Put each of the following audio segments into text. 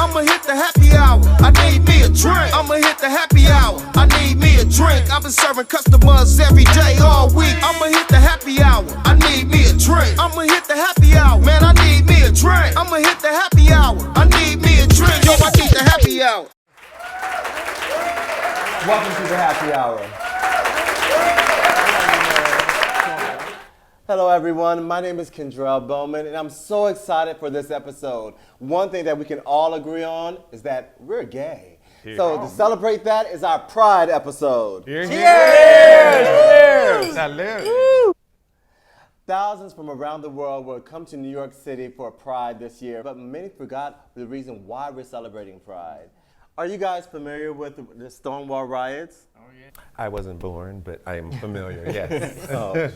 I'ma hit the happy hour. I need me a drink. I'ma hit the happy hour. I need me a drink. I've been serving customers every day, all week. I'ma hit the happy hour. I need me a drink. I'ma hit the happy hour. Man, I need me a drink. I'ma hit the happy hour. I need me a drink. Yo, I need the happy hour. Welcome to the happy hour. Hello everyone, my name is Kendrell Bowman and I'm so excited for this episode. One thing that we can all agree on is that we're gay. So to celebrate that is our Pride episode. Cheers! Cheers! Salute! Thousands from around the world will come to New York City for Pride this year, but many forgot the reason why we're celebrating Pride. Are you guys familiar with the Stonewall riots? Oh, yeah. I wasn't born, but I am familiar, yes. Okay.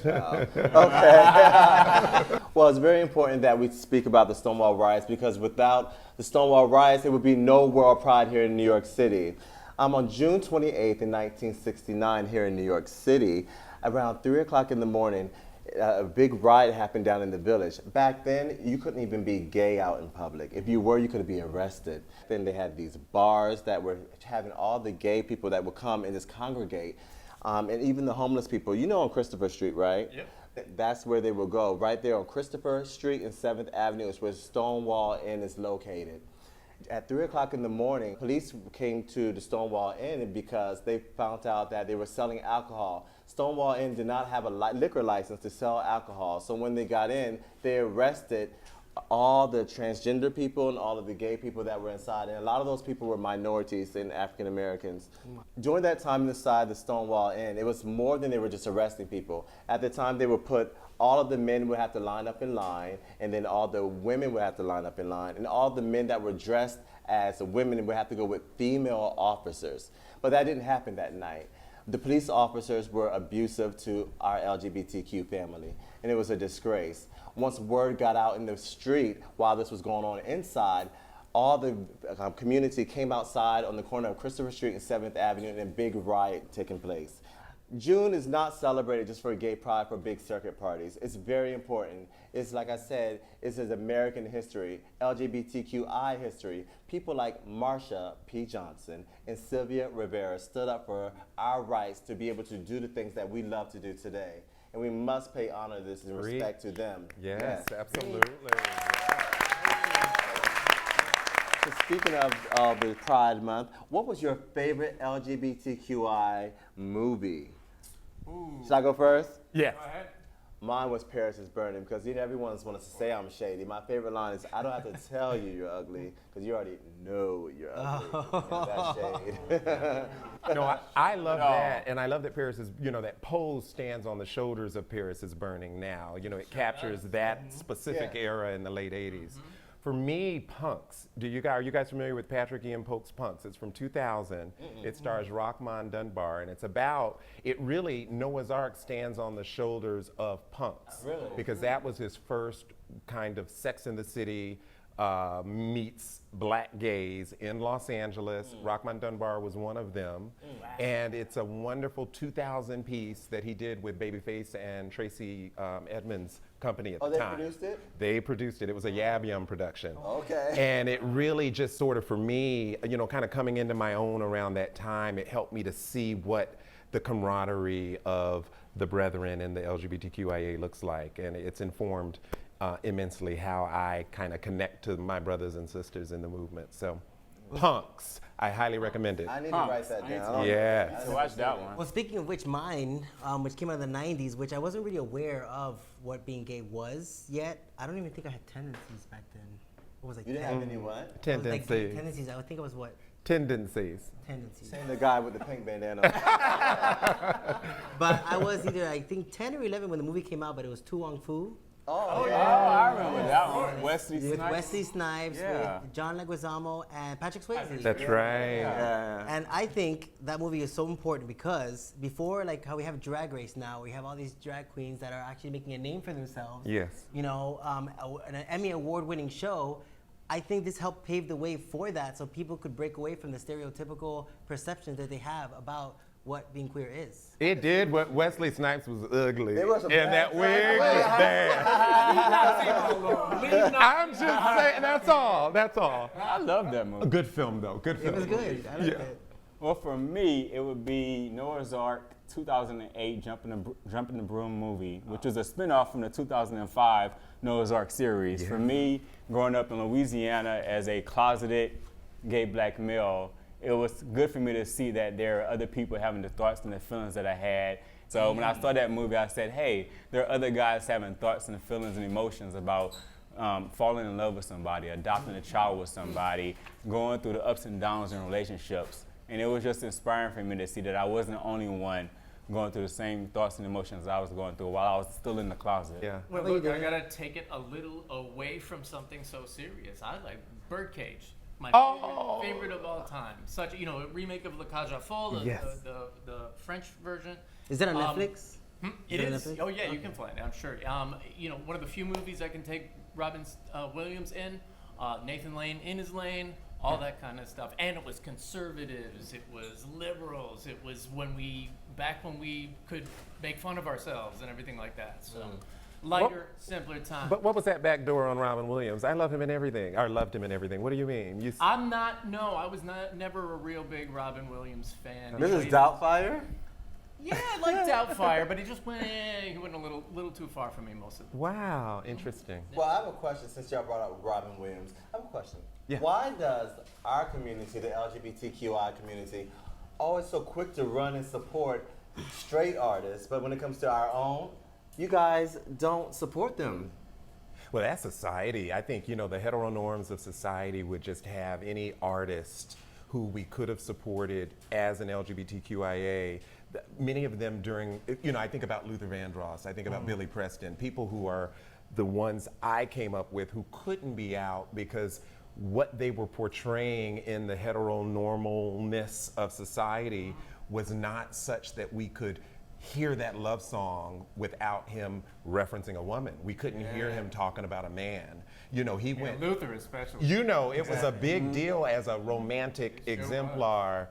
Well, it's very important that we speak about the Stonewall riots because without the Stonewall riots, there would be no World Pride here in New York City. On June 28th in 1969 here in New York City, around 3 o'clock in the morning, a big riot happened down in the Village. Back then, you couldn't even be gay out in public. If you were, you could be arrested. Then they had these bars that were having all the gay people that would come and just congregate. And even the homeless people. You know on Christopher Street, right? Yep. That's where they will go. Right there on Christopher Street and 7th Avenue is where Stonewall Inn is located. At 3 o'clock in the morning, police came to the Stonewall Inn because they found out that they were selling alcohol. Stonewall Inn did not have a liquor license to sell alcohol, so when they got in, they arrested all the transgender people and all of the gay people that were inside, and a lot of those people were minorities and African Americans. During that time inside the Stonewall Inn, it was more than they were just arresting people. At the time, they would put all of the men would have to line up in line, and then all the women would have to line up in line, and all the men that were dressed as women would have to go with female officers. But that didn't happen that night. The police officers were abusive to our LGBTQ family, and it was a disgrace. Once word got out in the street while this was going on inside, all the community came outside on the corner of Christopher Street and 7th Avenue, and a big riot taking place. June is not celebrated just for gay pride for big circuit parties. It's very important. It's like I said, it's American history, LGBTQI history. People like Marsha P. Johnson and Sylvia Rivera stood up for our rights to be able to do the things that we love to do today. And we must pay honor this and respect to them. Yes, absolutely. So speaking of the Pride Month, what was your favorite LGBTQI movie? Ooh. Should I go first? Yeah. Go ahead. Mine was Paris is Burning because everyone wants to say I'm shady. My favorite line is, I don't have to tell you you're ugly because you already know you're ugly. That's shade. No, I love that, and I love that Paris is, that pose stands on the shoulders of Paris is Burning now. It captures that specific era in the late 80s. For me, Punks. Are you guys familiar with Patrick Ian Polk's Punks? It's from 2000. It stars Rahman Dunbar, and Noah's Ark stands on the shoulders of punks. Really? Because that was his first kind of Sex and the City meets black gays in Los Angeles. Rahman Dunbar was one of them. And it's a wonderful 2000 piece that he did with Babyface and Tracy Edmonds' company at the time. Oh, they produced it? They produced it. It was a Yab Yum production. Okay. And it really just sort of, for me, kind of coming into my own around that time, it helped me to see what the camaraderie of the brethren and the LGBTQIA looks like. And it's informed immensely how I kind of connect to my brothers and sisters in the movement. So, Punks, I highly recommend it. I need to write that down. Yeah. I need to watch that one. Well, speaking of which, mine, which came out in the 90s, which I wasn't really aware of what being gay was yet. I don't even think I had tendencies back then. What was I? You didn't have any what? Tendencies. Tendencies. I think it was what? Tendencies. Tendencies. Saying the guy with the pink bandana. But I was either, I think, 10 or 11 when the movie came out, but it was Tu Wong Fu. Oh, Oh, I remember that one. Wesley With Snipes. Wesley Snipes, Yeah. with John Leguizamo, and Patrick Swayze. That's right. Yeah. And I think that movie is so important because before, like how we have Drag Race now, we have all these drag queens that are actually making a name for themselves. Yes. An Emmy award-winning show. I think this helped pave the way for that so people could break away from the stereotypical perceptions that they have about what being queer is. It did, but Wesley Snipes was ugly. There was some and that wig was bad. I'm just saying, that's all. I love that movie. A good film, though. Good It film. was good. I liked it. Well, for me, it would be Noah's Ark 2008 Jumping the Broom movie, which was a spinoff from the 2005 Noah's Ark series. For me, growing up in Louisiana as a closeted gay black male, it was good for me to see that there are other people having the thoughts and the feelings that I had. So when I saw that movie, I said, hey, there are other guys having thoughts and feelings and emotions about falling in love with somebody, adopting a child with somebody, going through the ups and downs in relationships. And it was just inspiring for me to see that I wasn't the only one going through the same thoughts and emotions I was going through while I was still in the closet. Yeah. Well, look, I gotta take it a little away from something so serious. I like Birdcage, my favorite of all time. Such a remake of La Cage aux Folles, the French version. Is that on Netflix? It it on is. Netflix? Oh yeah, you can find it. I'm sure. One of the few movies I can take Robin Williams in. Nathan Lane in his lane. All that kind of stuff. And it was conservatives, it was liberals, it was back when we could make fun of ourselves and everything like that. So lighter, simpler time. But what was that back door on Robin Williams? I love him in everything. I loved him in everything. What do you mean? I was never a real big Robin Williams fan. This is Doubtfire? Yeah, I like Doubtfire, but he went a little too far for me most of the time. Wow, interesting. Well, I have a question since y'all brought up Robin Williams. I have a question. Yeah. Why does our community, the LGBTQI community, always so quick to run and support straight artists, but when it comes to our own, you guys don't support them? Well, that's society. I think, the heteronorms of society would just have any artist who we could have supported as an LGBTQIA. Many of them during, I think about Luther Vandross, I think about Billy Preston, people who are the ones I came up with who couldn't be out because what they were portraying in the heteronormalness of society was not such that we could hear that love song without him referencing a woman. We couldn't hear him talking about a man. He went. Luther especially. It was a big deal as a romantic exemplar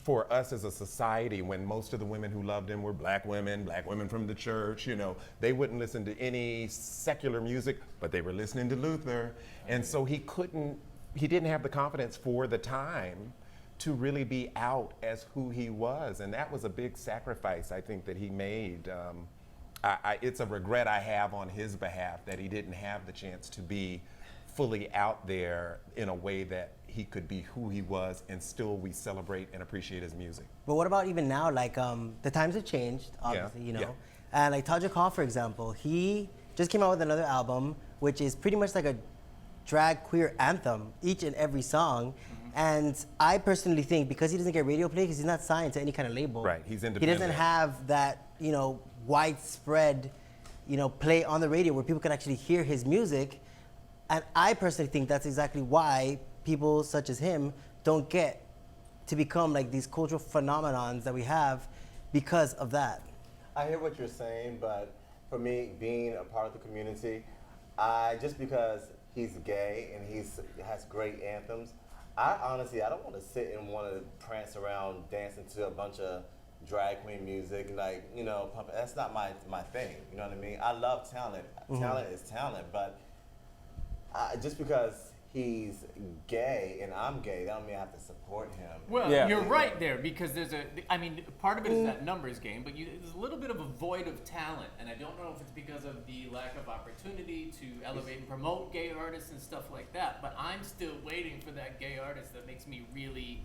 for us as a society when most of the women who loved him were black women from the church. They wouldn't listen to any secular music, but they were listening to Luther. And so he didn't have the confidence for the time to really be out as who he was. And that was a big sacrifice, I think, that he made. It's a regret I have on his behalf that he didn't have the chance to be fully out there in a way that he could be who he was and still we celebrate and appreciate his music. But what about even now? Like, the times have changed, obviously, Yeah. And like Tajik Hall, for example, he just came out with another album, which is pretty much like a drag queer anthem, each and every song. And I personally think because he doesn't get radio play, because he's not signed to any kind of label. Right, he's He independent. doesn't have that, widespread, play on the radio where people can actually hear his music. And I personally think that's exactly why people such as him don't get to become like these cultural phenomenons that we have because of that. I hear what you're saying, but for me, being a part of the community, just because he's gay and he has great anthems, I don't want to sit and want to prance around dancing to a bunch of drag queen music, pump. That's not my thing. You know what I mean? I love talent. Talent is talent, but just because he's gay and I'm gay, that don't mean I have to support him. Well, you're right there because part of it is that numbers game, but there's a little bit of a void of talent, and I don't know if it's because of the lack of opportunity to elevate and promote gay artists and stuff like that, but I'm still waiting for that gay artist that makes me really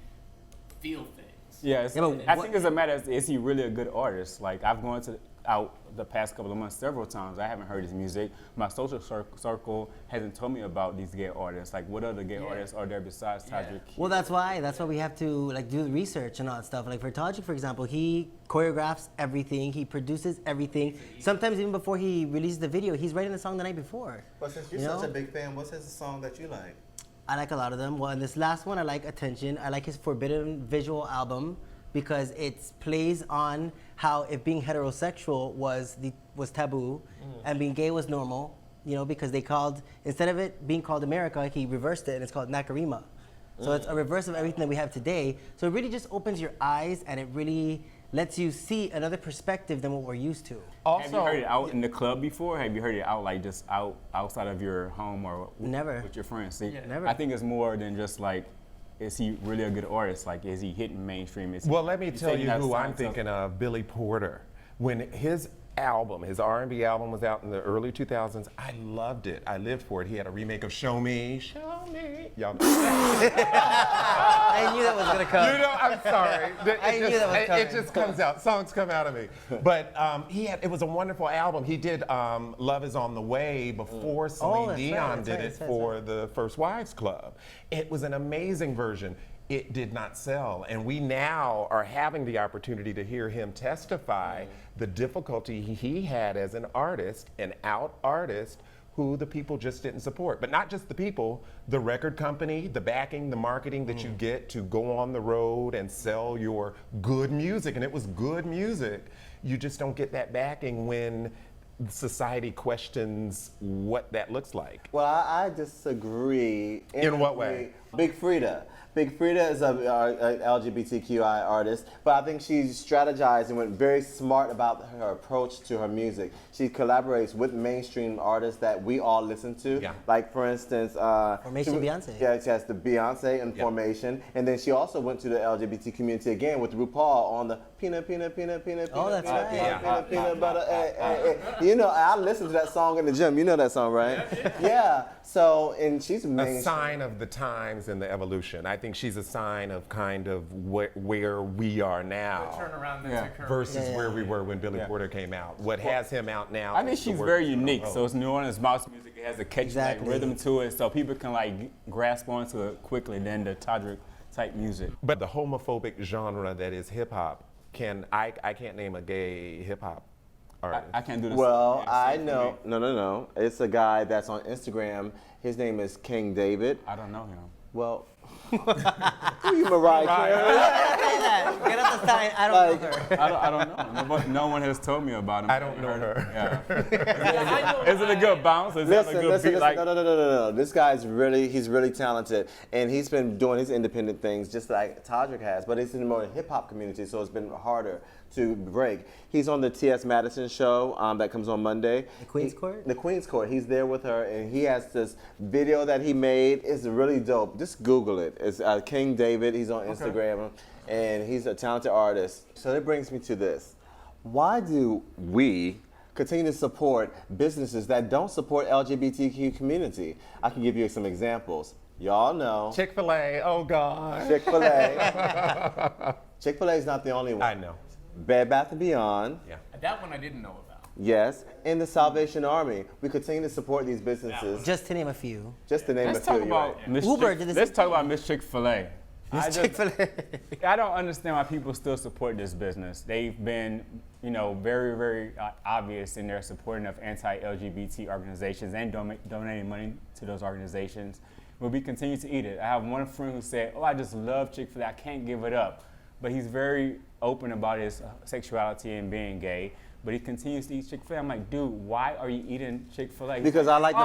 feel things. Yeah, I think it's a matter of, is he really a good artist? Like, I've gone out the past couple of months several times. I haven't heard his music. My social circle hasn't told me about these gay artists. Like, what other gay artists are there besides Tajik? Well, that's why we have to do the research and all that stuff. Like for Tajik, for example, he choreographs everything, he produces everything. Sometimes even before he releases the video, he's writing the song the night before. But since you're such a big fan, what's his song that you like? I like a lot of them. Well, in this last one, I like Attention. I like his Forbidden Visual album because it plays on how if being heterosexual was taboo and being gay was normal, because they called, instead of it being called America, he reversed it and it's called Nakarima. So it's a reverse of everything that we have today. So it really just opens your eyes and it really lets you see another perspective than what we're used to. Have you heard it out in the club before? Have you heard it out like just outside of your home or Never. with your friends? See, Never. I think it's more than just like, is he really a good artist? Like, is he hitting mainstream? Well, let me tell you who I'm thinking of, Billy Porter. When his album, his R&B album was out in the early 2000s, I loved it. I lived for it. He had a remake of Show Me, Show Me. Y'all know. I knew that was gonna come. You know, I'm sorry. I knew that was coming. It just comes out. Songs come out of me. But it was a wonderful album. He did Love Is On the Way before Celine that's Dion right, did that's it right. for the First Wives Club. It was an amazing version. It did not sell. And we now are having the opportunity to hear him testify the difficulty he had as an artist, an out artist, who the people just didn't support. But not just the people, the record company, the backing, the marketing that you get to go on the road and sell your good music. And it was good music. You just don't get that backing when society questions what that looks like. Well, I disagree. In what way? Big Frida. Big Frida is a LGBTQI artist, but I think she strategized and went very smart about her approach to her music. She collaborates with mainstream artists that we all listen to. Yeah. Like, for instance, Formation Beyonce. Yeah, she has the Beyonce and Formation, and then she also went to the LGBT community again with RuPaul on the peanut, Oh, that's peanut, right. peanut butter. You know, I listen to that song in the gym. You know that song, right? Yeah. So, and she's A mainstream. sign of the times and the evolution. I think she's a sign of kind of where we are now Turnaround that's occurring. versus where we were when Billy Porter came out. What has him out now? I think is the she's work very of unique. her So it's New Orleans bounce music. It has a catchy Exactly. rhythm to it, so people can like grasp onto it quickly than the Todrick type music. But the homophobic genre that is hip hop, I can't name a gay hip hop artist. I can't do this. Well, Yeah, I same for know. me. No. It's a guy that's on Instagram. His name is King David. I don't know him. Well, who you, Mariah Carey? Get up the sign. I don't know her. I don't know. No one has told me about him. I don't know her. Yeah. Is it a good bounce? Is it a good beat? Like, No. This guy's he's really talented, and he's been doing his independent things just like Todrick has, but it's in the more hip hop community, so it's been harder to break. He's on the T.S. Madison show that comes on Monday. The Queen's Court? The Queen's Court. He's there with her, and he has this video that he made. It's really dope. Just Google it. It's King David. He's on Instagram, and he's a talented artist. So that brings me to this. Why do we continue to support businesses that don't support LGBTQ community? I can give you some examples. Y'all know Chick-fil-A, oh God. Chick-fil-A. Chick-fil-A is not the only one. I know. Bed Bath & Beyond. Yeah. That one I didn't know about. Yes, and the Salvation Army. We continue to support these businesses. Just to name a few. Just to name let's a talk few. about Right? Miss Uber Chick- did the Let's same talk thing. about Miss Chick-fil-A. I just- Chick-fil-A. I don't understand why people still support this business. They've been, very, very obvious in their supporting of anti-LGBT organizations and donating money to those organizations. But we continue to eat it. I have one friend who said, I just love Chick-fil-A. I can't give it up. But he's very open about his sexuality and being gay. But he continues to eat Chick-fil-A. I'm like, dude, why are you eating Chick-fil-A? Because I like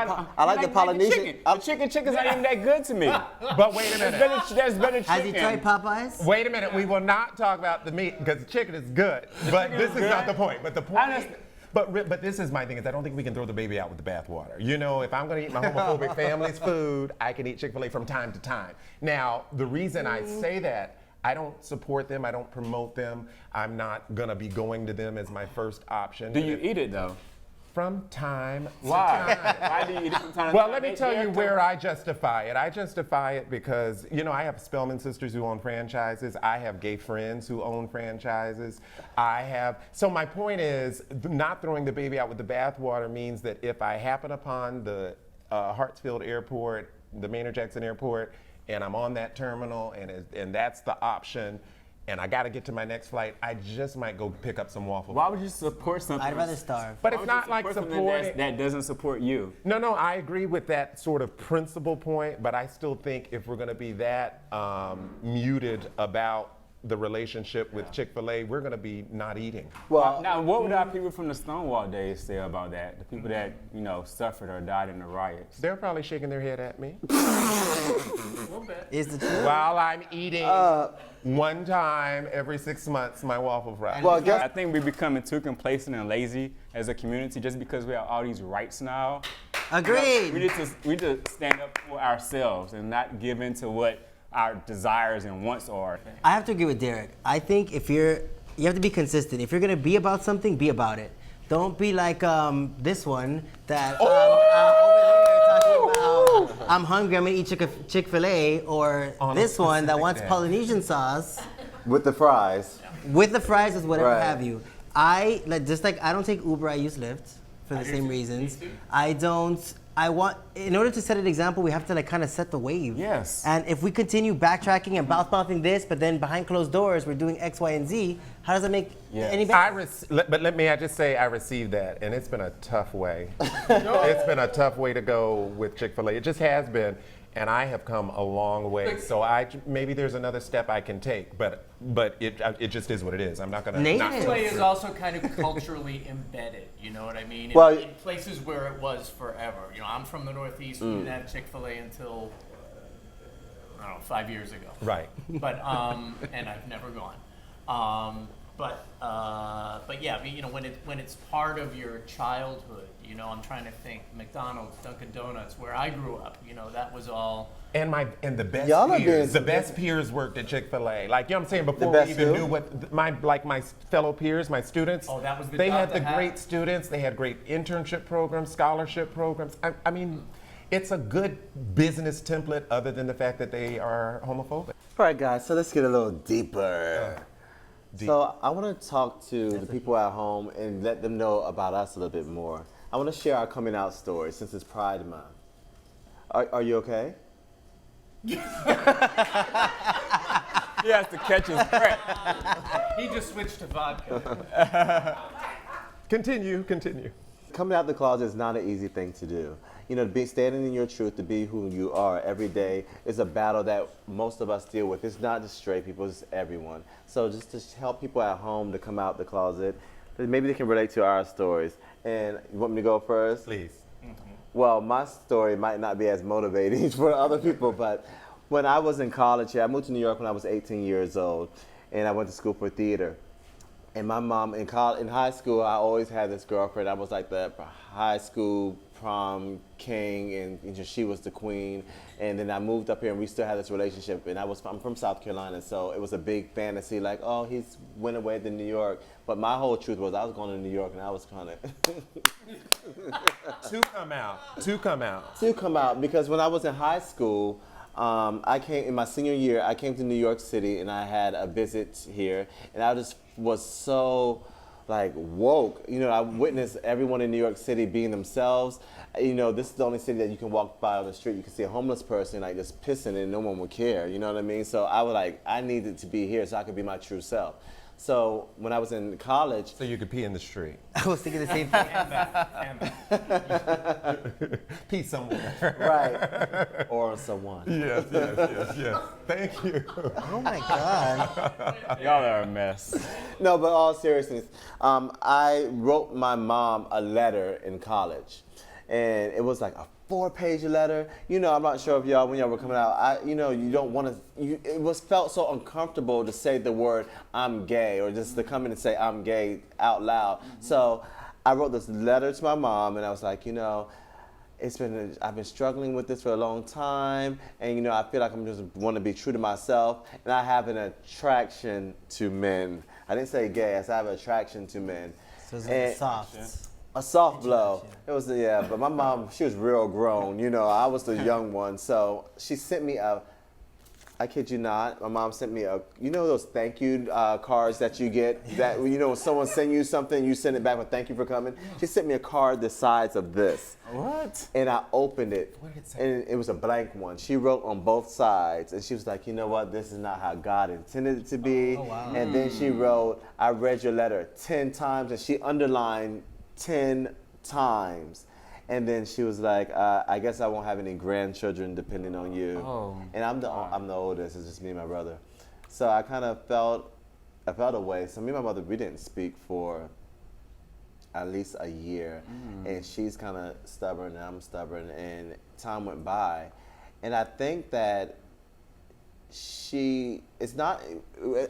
the Polynesian. Chicken. The chicken's not even that good to me. But wait a minute. There's better chicken. Has he tried Popeyes? Wait a minute. We will not talk about the meat because the chicken is good. But this is not the point. But the point. understand. But this is my thing is I don't think we can throw the baby out with the bathwater. If I'm going to eat my homophobic family's food, I can eat Chick-fil-A from time to time. Now, the reason I say that, I don't support them. I don't promote them. I'm not going to be going to them as my first option. Do you eat it though? From time Why? to time. Why do you eat it from time to Well, time? let me tell you where I justify it. I justify it because, I have Spelman sisters who own franchises. I have gay friends who own franchises. So my point is, not throwing the baby out with the bathwater means that if I happen upon the Hartsfield Airport, the Maynard Jackson Airport, and I'm on that terminal, and that's the option, and I got to get to my next flight, I just might go pick up some waffle. Why would you support something? I'd rather starve. But Why it's would you not like something supporting. that doesn't support you. No, I agree with that sort of principle point, but I still think if we're going to be that muted about the relationship with Chick-fil-A, we're going to be not eating. Well, Now, what would our people from the Stonewall days say about that? The people that, suffered or died in the riots? They're probably shaking their head at me Is the truth. while I'm eating one time every 6 months my waffle fries. well, I think we're becoming too complacent and lazy as a community just because we have all these rights now. Agreed. We need to stand up for ourselves and not give in to what our desires and wants are. I have to agree with Derrick. I think you have to be consistent. If you're gonna be about something, be about it. Don't be like this one that over there talking about I'm hungry, I'm gonna eat Chick-fil-A, or On a this one that specific wants day. Polynesian sauce with the fries. with the fries or whatever Right. have you. I don't take Uber, I use Lyft for the same reasons. In order to set an example, we have to kind of set the wave. Yes. And if we continue backtracking and mouthing this, but then behind closed doors we're doing X, Y, and Z, how does that make any better? But let me just say I received that, and it's been a tough way. It's been a tough way to go with Chick-fil-A. It just has been, and I have come a long way. So maybe there's another step I can take, but it just is what it is. I'm not gonna. Native. Chick-fil-A is also kind of culturally embedded, you know what I mean? Well- In places where it was forever. I'm from the Northeast, we didn't have Chick-fil-A until, I don't know, 5 years ago. Right. But, and I've never gone. But yeah, when it's part of your childhood, I'm trying to think, McDonald's, Dunkin' Donuts, where I grew up, that was all. And the best Y'all are peers, being- the best peers worked at Chick-fil-A. Like, you know what I'm saying? Before best we even who? knew what my fellow peers, my students, Oh, that was the they job had to the have. great students. They had great internship programs, scholarship programs. I mean, it's a good business template other than the fact that they are homophobic. All right, guys, so let's get a little deeper. So I want to talk to the people at home and let them know about us a little bit more. I want to share our coming out story since it's Pride Month. Are you okay? He has to catch his breath. He just switched to vodka. Continue. Coming out the closet is not an easy thing to do. To be standing in your truth, to be who you are every day is a battle that most of us deal with. It's not just straight people, it's everyone. So just to help people at home to come out the closet, maybe they can relate to our stories. And you want me to go first? Please. Well, my story might not be as motivating for other people, but when I was in college here, I moved to New York when I was 18 years old, and I went to school for theater. And my mom, in high school, I always had this girlfriend. I was like the high school prom king, and she was the queen. And then I moved up here, and we still had this relationship. And I'm from South Carolina, so it was a big fantasy, like, oh, he's went away to New York. But my whole truth was I was going to New York, and I was kind of To come out. Because when I was in high school, in my senior year, I came to New York City, and I had a visit here, and I just was so woke. I witnessed everyone in New York City being themselves. This is the only city that you can walk by on the street. You can see a homeless person just pissing and no one would care. You know what I mean? So I needed to be here so I could be my true self. So when I was in college, So you could pee in the street. I was thinking the same thing. Pee somewhere. right, or on someone. Yes. Thank you. Oh my God. Y'all are a mess. No, but all seriousness, I wrote my mom a letter in college, and it was like a 4-page letter. I'm not sure if when y'all were coming out, you don't want to. It felt so uncomfortable to say the word "I'm gay" or just to come in and say "I'm gay" out loud. So I wrote this letter to my mom, and I was like, I've been struggling with this for a long time, and I feel like I'm just want to be true to myself, and I have an attraction to men. I didn't say gay. I said I have an attraction to men. So it's And- like soft. A soft blow. It was but my mom, she was real grown. I was the young one, so she sent me I kid you not, my mom sent me those thank you cards that you get, that when someone send you something, you send it back with thank you for coming. She sent me a card the size of this. What? And I opened it, What did it say? and it was a blank one. She wrote on both sides, and she was like, you know what, this is not how God intended it to be. Oh, wow. And then she wrote, I read your letter 10 times, and she underlined 10 times. And then she was like, I guess I won't have any grandchildren depending on you. Oh, and I'm the oldest. It's just me and my brother. So I kind of felt away. So me and my mother, we didn't speak for at least a year, and she's kind of stubborn and I'm stubborn, and time went by, and I think that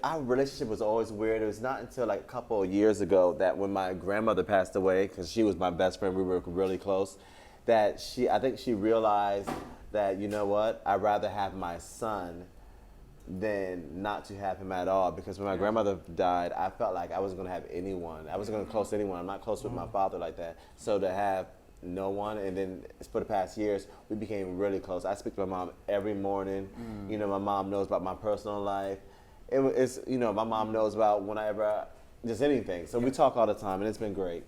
our relationship was always weird. It was not until like a couple of years ago that when my grandmother passed away, because she was my best friend, we were really close, that I think she realized that, you know what, I'd rather have my son than not to have him at all, because when my grandmother died, I felt like I wasn't going to have anyone. I wasn't going to close to anyone. I'm not close with my father like that. So to have no one, and then for the past years, we became really close. I speak to my mom every morning. You know, my mom knows about my personal life. It's you know, my mom knows about whenever, just anything. So we talk all the time, and it's been great.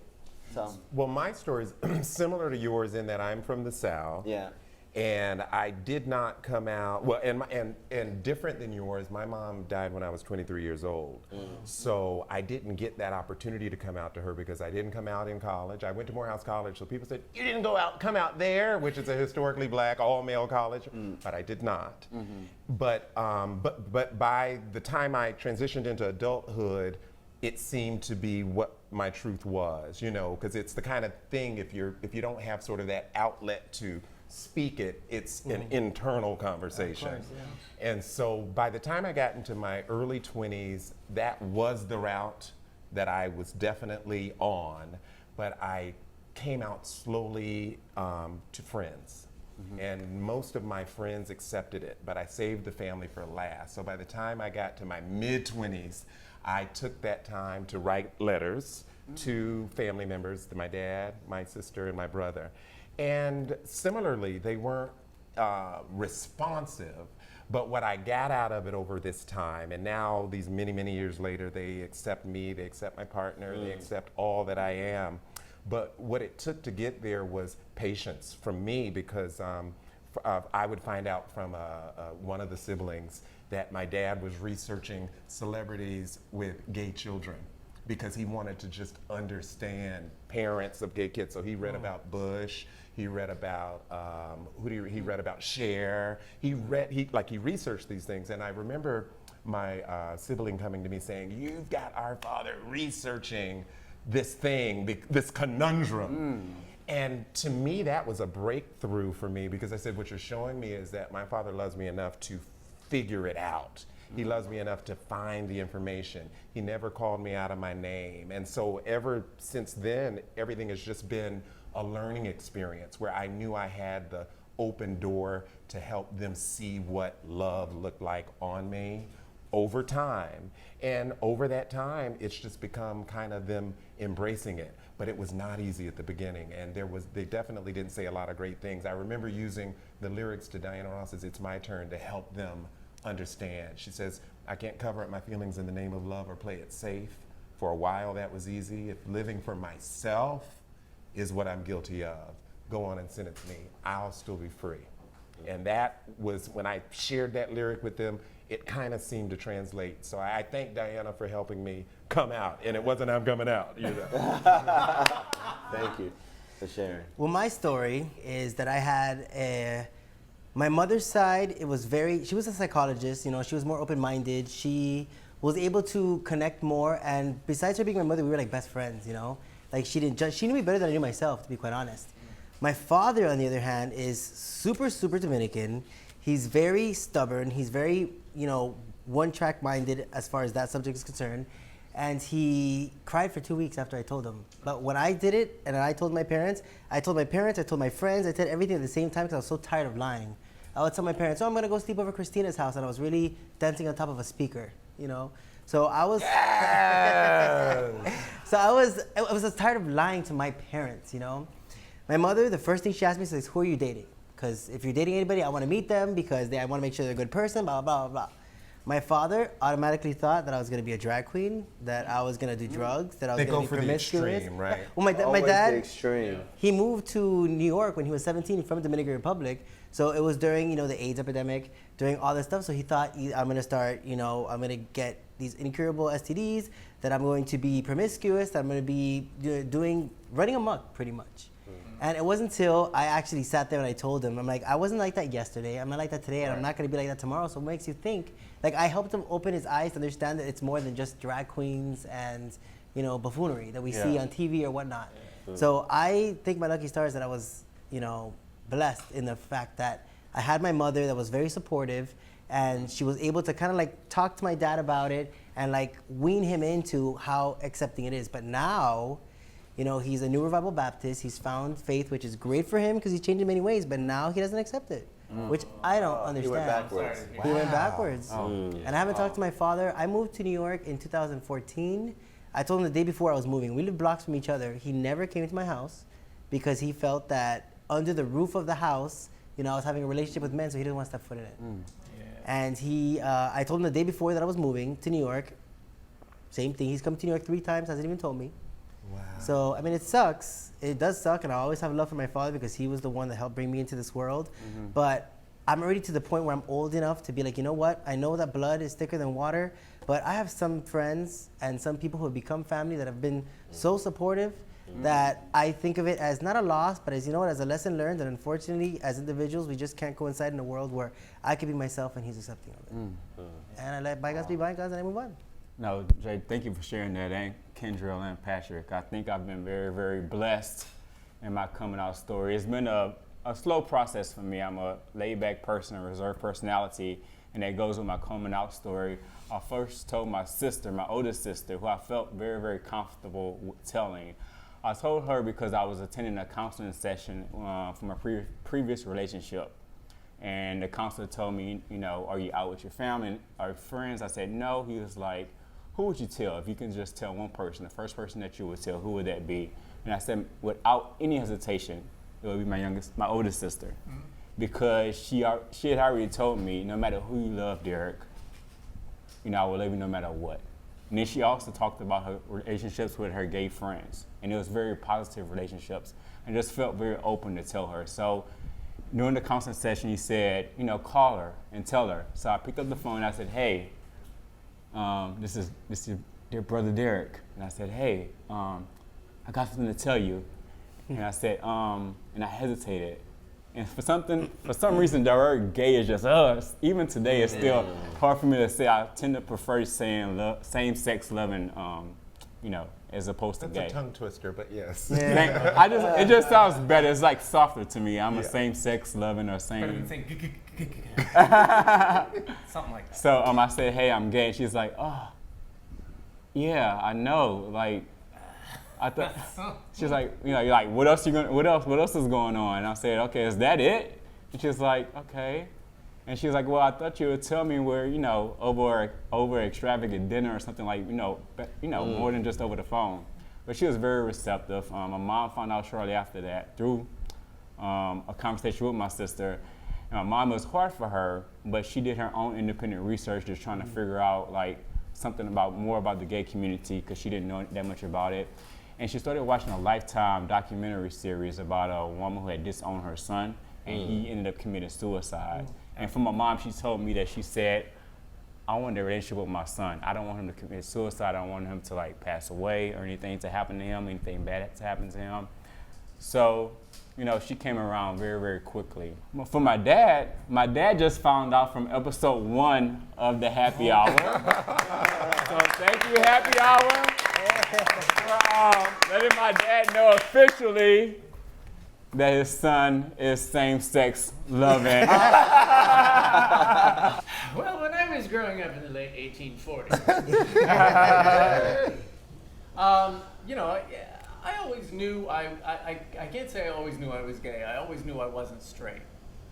So. Well, my story is similar to yours in that I'm from the South. Yeah. And I did not come out, well, and different than yours, my mom died when I was 23 years old. So I didn't get that opportunity to come out to her because I didn't come out in college. I went to Morehouse College, so people said, you didn't come out there, which is a historically black, all-male college, but I did not. But by the time I transitioned into adulthood, it seemed to be what my truth was, you know, because it's the kind of thing, if you don't have sort of that outlet to speak it, it's an internal conversation. Of course, yeah. And so by the time I got into my early 20s, that was the route that I was definitely on, but I came out slowly to friends. And most of my friends accepted it, but I saved the family for last. So by the time I got to my mid-20s, I took that time to write letters to family members, to my dad, my sister, and my brother. And similarly, they weren't responsive, but what I got out of it over this time, and now these many, many years later, they accept me, they accept my partner, they accept all that I am. But what it took to get there was patience from me, because I would find out from one of the siblings that my dad was researching celebrities with gay children, because he wanted to just understand parents of gay kids. So he read about Bush, he read about he read about Cher. He researched these things, and I remember my sibling coming to me saying, "You've got our father researching this thing, this conundrum." And to me, that was a breakthrough for me, because I said, what you're showing me is that my father loves me enough to figure it out. He loves me enough to find the information. He never called me out of my name. And so ever since then, everything has just been a learning experience where I knew I had the open door to help them see what love looked like on me over time. And over that time, it's just become kind of them embracing it. But it was not easy at the beginning, and they definitely didn't say a lot of great things. I remember using the lyrics to Diana Ross's "It's My Turn" to help them understand. She says, "I can't cover up my feelings in the name of love or play it safe. For a while that was easy. If living for myself is what I'm guilty of, go on and sentence me. I'll still be free." And that was, when I shared that lyric with them, it kind of seemed to translate. So I thank Diana for helping me come out, and it wasn't I'm coming out, you know. Thank you for sharing. Well, my story is that I had my mother's side, she was a psychologist, you know, she was more open-minded. She was able to connect more, and besides her being my mother, we were like best friends, you know? Like, she didn't judge, she knew me better than I knew myself, to be quite honest. My father, on the other hand, is super, super Dominican. He's very stubborn, he's very, you know, one-track minded as far as that subject is concerned. And he cried for 2 weeks after I told him. But when I did it, and I told my parents, I told my friends, I did everything at the same time because I was so tired of lying. I would tell my parents, "Oh, I'm gonna go sleep over Christina's house," and I was really dancing on top of a speaker, you know? So I was, I was tired of lying to my parents, you know? My mother, the first thing she asked me is, "Who are you dating? Because if you're dating anybody, I wanna meet them because I wanna make sure they're a good person, blah, blah, blah, blah." My father automatically thought that I was gonna be a drag queen, that I was gonna do drugs, that I was gonna be promiscuous. They go for the extreme, right? Well, my dad, the extreme. He moved to New York when he was 17 from the Dominican Republic. So it was during, you know, the AIDS epidemic, during all this stuff. So he thought, I'm gonna start, you know, I'm gonna get these incurable STDs, that I'm going to be promiscuous, that I'm gonna be running amok pretty much. And it wasn't until I actually sat there and I told him, I'm like, I wasn't like that yesterday, I'm not like that today, and I'm not gonna be like that tomorrow, so what makes you think? Like, I helped him open his eyes to understand that it's more than just drag queens and, you know, buffoonery that we see on TV or whatnot. So I think my lucky stars that I was, you know, blessed in the fact that I had my mother that was very supportive, and she was able to kind of like talk to my dad about it and like wean him into how accepting it is. But now, you know, he's a New Revival Baptist. He's found faith, which is great for him because he's changed in many ways, but now he doesn't accept it, which I don't understand. He went backwards. He went backwards. And I haven't talked to my father. I moved to New York in 2014. I told him the day before I was moving. We lived blocks from each other. He never came to my house because he felt that under the roof of the house, you know, I was having a relationship with men, so he didn't want to step foot in it. And I told him the day before that I was moving to New York. Same thing. He's come to New York 3 times, hasn't even told me. Wow. So, I mean, it sucks. It does suck, and I always have love for my father because he was the one that helped bring me into this world. But I'm already to the point where I'm old enough to be like, you know what? I know that blood is thicker than water, but I have some friends and some people who have become family that have been so supportive that I think of it as not a loss, but as, you know what, as a lesson learned. And unfortunately, as individuals, we just can't coincide in a world where I can be myself and he's accepting of it. And I let bygones be bygones and I move on. No, Jay, thank you for sharing that, and Kendrell and Patrick. I think I've been very, very blessed in my coming out story. It's been a slow process for me. I'm a laid-back person, a reserved personality, and that goes with my coming out story. I first told my sister, my oldest sister, who I felt very, very comfortable telling. I told her because I was attending a counseling session from a previous relationship. And the counselor told me, you know, are you out with your family or friends? I said, no. He was like, who would you tell? If you can just tell one person, the first person that you would tell, who would that be? And I said, without any hesitation, it would be my oldest sister. Because she had already told me, no matter who you love, Derrick, you know, I will love you no matter what. And then she also talked about her relationships with her gay friends. And it was very positive relationships. And just felt very open to tell her. So during the counseling session, he said, you know, call her and tell her. So I picked up the phone and I said, hey, this is your dear brother Derrick. And I said, hey, I got something to tell you. And I said, and I hesitated. And for some reason, the word gay is just, even today, it's still hard for me to say. I tend to prefer saying same-sex loving, you know, as opposed to gay. That's a tongue twister, but yes. It just sounds better. It's like softer to me. I'm a same-sex loving or same. Something like that. So I said, hey, I'm gay. And she's like, oh, yeah, I know. Like, I thought she's like, you know, you're like, what else is going on? And I said, okay, is that it? And she's like, okay. And she's like, well, I thought you would tell me where, you know, over extravagant dinner or something like, more than just over the phone. But she was very receptive. My mom found out shortly after that through a conversation with my sister. And my mom, it was hard for her, but she did her own independent research, just trying to figure out like something more about the gay community because she didn't know that much about it. And she started watching a Lifetime documentary series about a woman who had disowned her son, and he ended up committing suicide. And from my mom, she told me that she said, I want a relationship with my son. I don't want him to commit suicide. I don't want him to like pass away or anything to happen to him, anything bad to happen to him. So, you know, she came around very, very quickly. For my dad just found out from episode 1 of the Happy Hour. So thank you, Happy Hour. Letting my dad know officially that his son is same-sex loving. Well, when I was growing up in the late 1840s, you know, I always knew I can't say I always knew I was gay. I always knew I wasn't straight.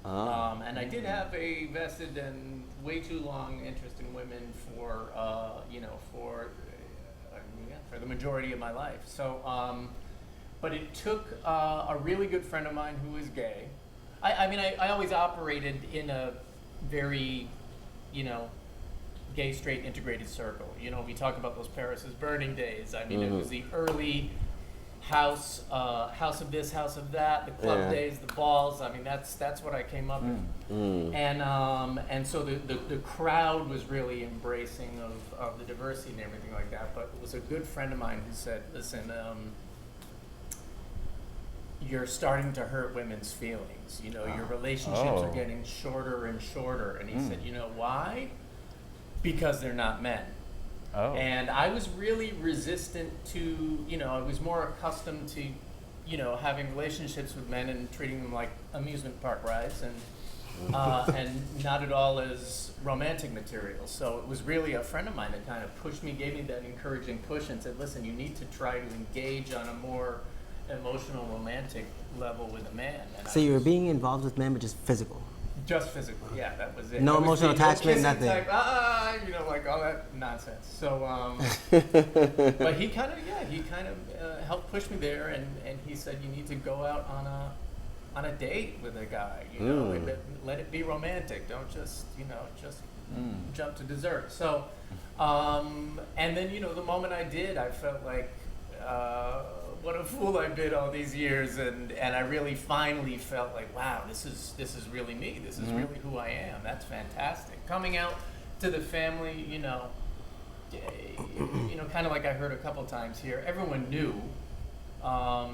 And I did have a vested and way too long interest in women for the majority of my life. So, but it took a really good friend of mine who was gay. I always operated in a very, you know, gay, straight, integrated circle. You know, we talk about those Paris is Burning days. I mean, it was the early house of this, house of that, the club days, the balls. I mean, that's what I came up with. And so the crowd was really embracing of the diversity and everything like that. But it was a good friend of mine who said, listen, you're starting to hurt women's feelings. You know, your relationships are getting shorter and shorter. And he said, you know why? Because they're not men. Oh. And I was really resistant to, you know, I was more accustomed to, you know, having relationships with men and treating them like amusement park rides and not at all as romantic material. So it was really a friend of mine that kind of pushed me, gave me that encouraging push and said, listen, you need to try to engage on a more emotional, romantic level with a man. And So you were being involved with men, but just physical. just physically, yeah, that was it. No That was emotional the- no attachment, kissing nothing. Type, you know, like all that nonsense. So, but he kind of helped push me there, and he said you need to go out on a date with a guy. You know, let it be romantic. Don't just jump to dessert. So, and then the moment I did, I felt like. What a fool I've been all these years, and I really finally felt like, wow, this is really me. This is really who I am. That's fantastic. Coming out to the family, kind of like I heard a couple times here. Everyone knew, so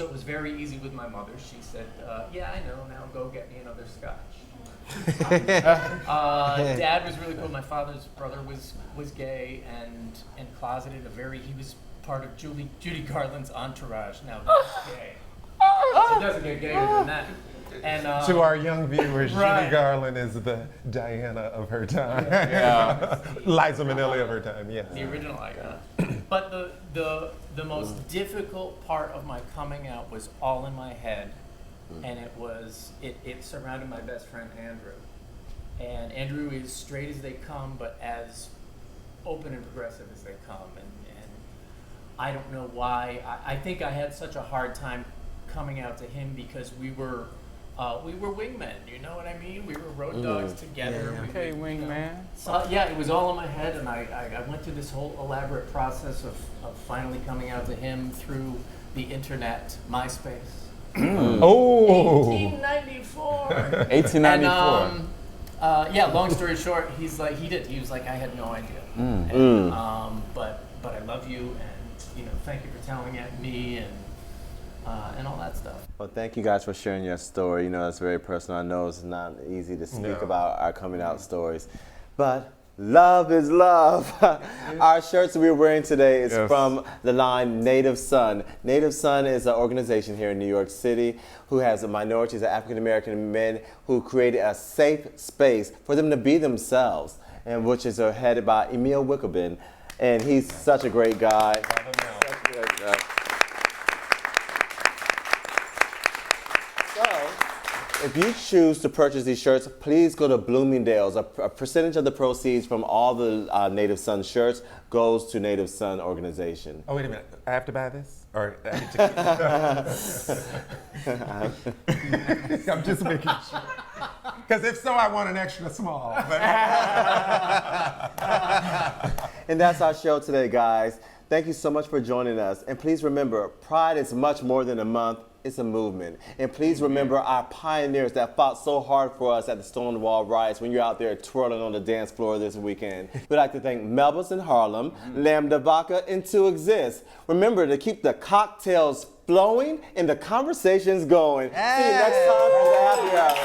it was very easy with my mother. She said, "Yeah, I know. Now go get me another scotch." Dad was really cool. My father's brother was gay and closeted. He was part of Judy Garland's entourage. Now that's gay. It doesn't get gayer than that. And to our young viewers, Right. Judy Garland is the Diana of her time. Yeah. Liza Minnelli of her time, yes. the original icon. But the most difficult part of my coming out was all in my head, and it surrounded my best friend Andrew. And Andrew is straight as they come, but as open and progressive as they come. And I don't know why. I think I had such a hard time coming out to him because we were wingmen. You know what I mean? We were road dogs together. Yeah. Okay, wingman. So, yeah, it was all in my head, and I went through this whole elaborate process of finally coming out to him through the internet, MySpace. Oh! 1894. 1894. Yeah, long story short, he was like, I had no idea. And, but I love you, and thank you for telling me, and all that stuff. Well, thank you guys for sharing your story. It's very personal. I know it's not easy to speak about our coming out stories, but love is love. Our shirts we're wearing today is from the line Native Son. Native Son is an organization here in New York City who has minorities and African American men who created a safe space for them to be themselves, and which is headed by Emil Wickleman. And he's such a great guy. Such a great guy. So, if you choose to purchase these shirts, please go to Bloomingdale's. A percentage of the proceeds from all the Native Son shirts goes to Native Son organization. Oh, wait a minute. I have to buy this? Or I need to I'm just making sure. Because if so, I want an extra small. And that's our show today, guys. Thank you so much for joining us. And please remember, Pride is much more than a month. It's a movement. And please remember our pioneers that fought so hard for us at the Stonewall riots when you're out there twirling on the dance floor this weekend. We'd like to thank Melba's in Harlem, Lambda Vodka, and To Exist. Remember to keep the cocktails flowing and the conversations going. See you next time for the Happy Hour.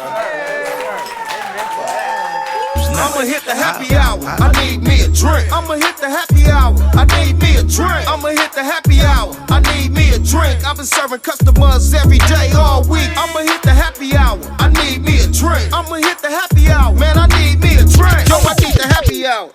I'ma hit the happy hour. I need me a drink. I'ma hit the happy hour. I need me a drink. I'ma hit the happy hour. I need me a drink. I've been serving customers every day all week. I'ma hit the happy hour. I need me a drink. I'ma hit the happy hour. Man, I need me a drink. Yo, I need the happy hour.